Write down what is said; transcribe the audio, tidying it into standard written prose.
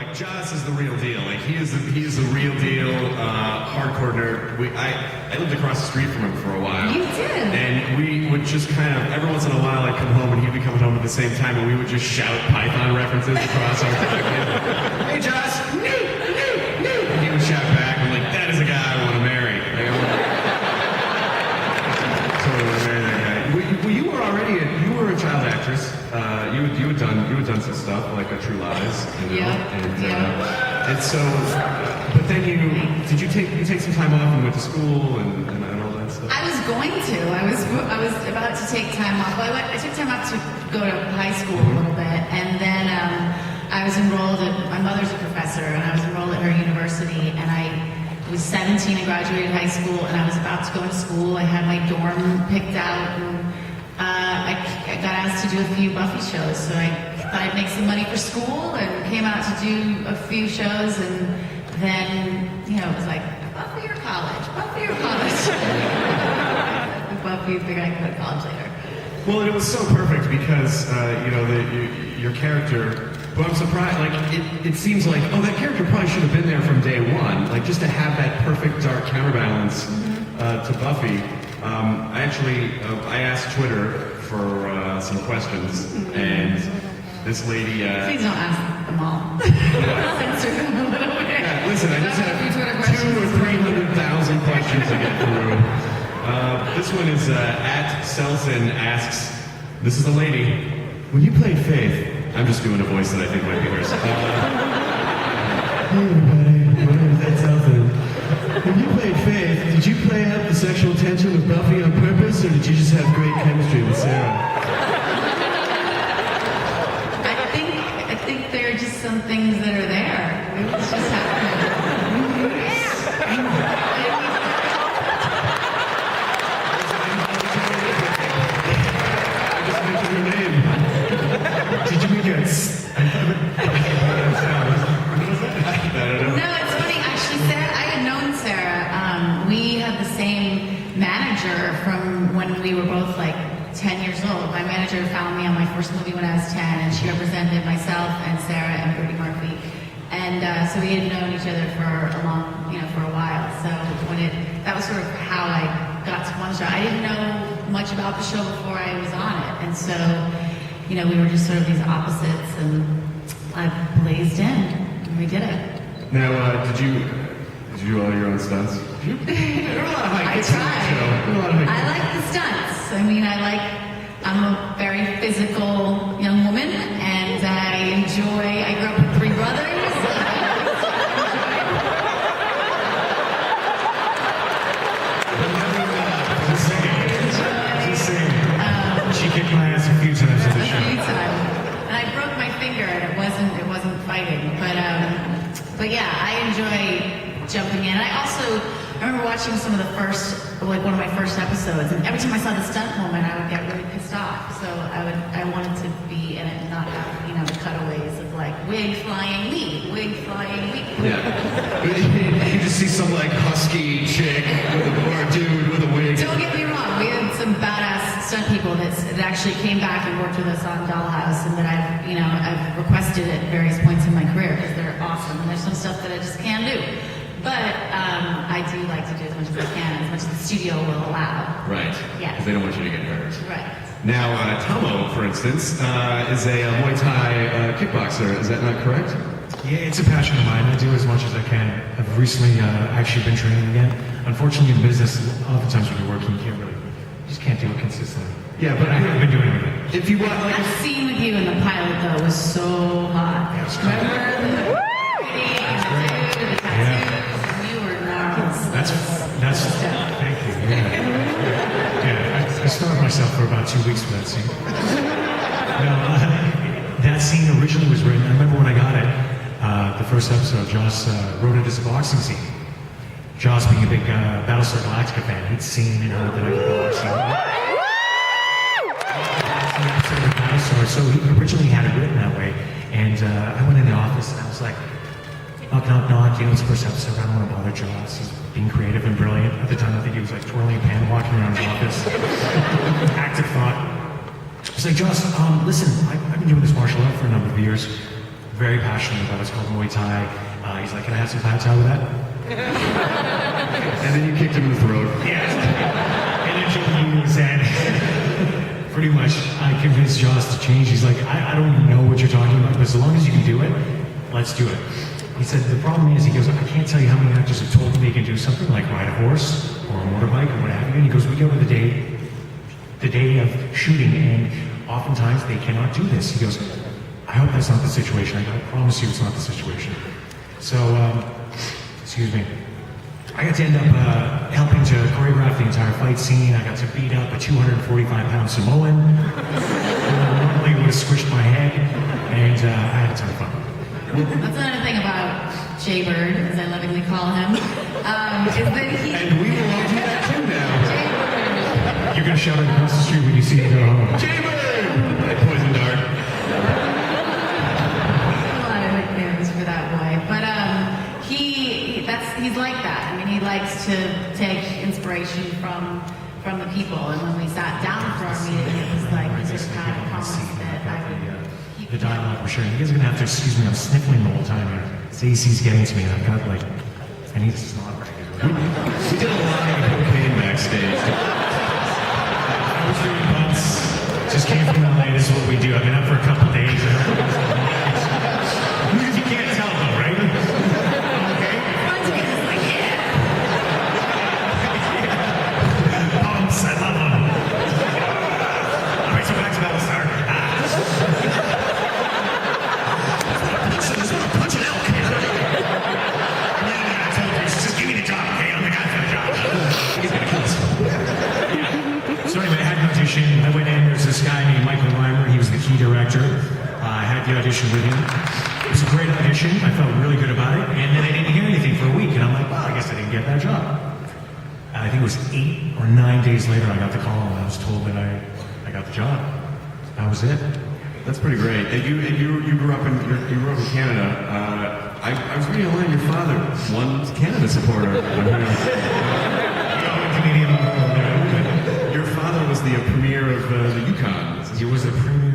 like Joss is the real deal. Like he is the real deal hardcore nerd. I lived across the street from him for a while. You did. And we would just kind of every once in a while I'd come home and he'd be coming home at the same time, and we would just shout Python references across our driveway. Hey Joss, no. And he would shout back, I'm like, that is a guy I want to marry. Like, I totally want to marry that guy. Well, you were a child actress. You had done some stuff like True Lies, you know? Yeah. And so, but then did you take some time off and went to school and all that stuff? I was going to. I was about to take time off. Well, I took time off to go to high school a little bit, and then I was enrolled at. My mother's a professor, and I was enrolled at her university, and I was 17 and graduated high school, and I was about to go to school. I had my dorm picked out, and I got asked to do a few Buffy shows, so I thought I'd make some money for school and came out to do a few shows, and then, it was like, Buffy or college? Buffy or college? Buffy, figured I could go to college later. Well, and it was so perfect because, your character, well, I'm surprised, like, it seems like, that character probably should have been there from day one, like, just to have that perfect dark counterbalance to Buffy. I asked Twitter for some questions, and this lady... Please don't ask them all. Censor them a little bit. Yeah, listen, I just have 200,000 or 300,000 questions to get through. This one is at Selson asks, this is a lady, when you played Faith, I'm just doing a voice that I think might be hers. Hey everybody, my name is Ed Selson. When you played Faith, did you play up the sexual tension with Buffy on purpose, or did you just have great chemistry with Sarah? I think there are just some things that are there. It's just happening. I just mentioned your name. Did you make it? No, it's funny. Actually, Sarah, I had known Sarah. We had the same manager from when we were both like 10 years old. My manager found me on my first movie when I was 10, and she represented myself and Sarah and Bertie Murphy. And so we had known each other for a while. So that was sort of how I got to one show. I didn't know much about the show before I was on it, and so we were just sort of these opposites, and I blazed in, and we did it. Now, did you do all your own stunts? There were a lot of high kicks in that show. I like the stunts. I'm a very physical young woman, and I grew up with 3 brothers. Just saying. She kicked my ass a few times in the show. A few times. And I broke my finger, and it wasn't fighting. But yeah, I enjoy jumping in. I remember watching some of the one of my first episodes, and every time I saw the stunt woman, I would get really pissed off. So I wanted to be in it and not have, the cutaways of like wig flying lead. Yeah. You just see some like husky chick or dude with a wig. Don't get me wrong, we had some badass stunt people that actually came back and worked with us on Dollhouse, and that I've requested at various points in my career because they're awesome, and there's some stuff that I just can't do. But I do like to do as much as I can, as much as the studio will allow. Right. Yeah. Because they don't want you to get hurt. Right. Now, Tahmoh, for instance, is a Muay Thai kickboxer. Is that not correct? Yeah, it's a passion of mine. I do as much as I can. I've recently actually been training again. Unfortunately, in business, oftentimes when you're working, you just can't do it consistently. Yeah, but I have been doing it. If you want, That scene with you in the pilot, though, was so hot. Yeah, it was great. Remember the you were gnarls. That's thank you. Yeah, I starved myself for about 2 weeks for that scene. No, that scene originally was written, I remember when I got it, the first episode, Joss wrote it as a boxing scene. Joss, being a big Battlestar Galactica fan, he'd seen and heard that I could box. So he originally had it written that way, and I went in the office and I was like, knock, it's the first episode, I don't want to bother Joss. He's being creative and brilliant. At the time, I think he was like twirling a pen, walking around his office. Active thought. I was like, Joss, listen, I've been doing this martial art for a number of years. very passionate about. It's called Muay Thai. He's like, can I have some pad thai with that? And then you kicked him in the throat. Yes. And then he said, pretty much, I convinced Joss to change. He's like, I don't even know what you're talking about, but as long as you can do it, let's do it. He said, the problem is, he goes, I can't tell you how many actors have told me they can do something like ride a horse or a motorbike or what have you. And he goes, we go to the day of shooting, and oftentimes they cannot do this. He goes, I hope that's not the situation. I promise you it's not the situation. So, excuse me. I got to end up helping to choreograph the entire fight scene. I got to beat up a 245-pound Samoan who normally would have squished my head, and I had a ton of fun. That's another thing about Jay Bird, as I lovingly call him, is that he... And we will all do that too now. Jay Bird. You're going to shout it across the street when you see me go home. Jaybird! Poison dart. A lot of nicknames for that boy, but he's like that. I mean, he likes to take inspiration from the people. And when we sat down for our meeting, it was like we just kind of promised that I would keep The dialogue we're sharing. You guys are going to have to excuse me. I'm sniffling the whole time here. Stacey's getting to me, and I've got like, I need to snot right now. We did a lot of cocaine backstage. I was doing bumps. Just came from LA. This is what we do. I've been up for a couple days. You can't tell though, right? Okay. Bumps, I love them. All right, so back to Battlestar. Punch an elk. I told you, just give me the job, okay? I'm the guy for the job. He's gonna kill us. So anyway, I had an audition. I went in. There's this guy named Michael Weimer. He was the key director. I had the audition with him. It was a great audition. I felt really good about it. And then I didn't hear anything for a week. And I'm like, well, I guess I didn't get that job. And I think it was 8 or 9 days later, I got the call and I was told that I got the job. That was it. That's pretty great. And you grew up in Canada. I was reading online. Your father, one Canada supporter. Canadian. Your father was the premier of the Yukon. He was the premier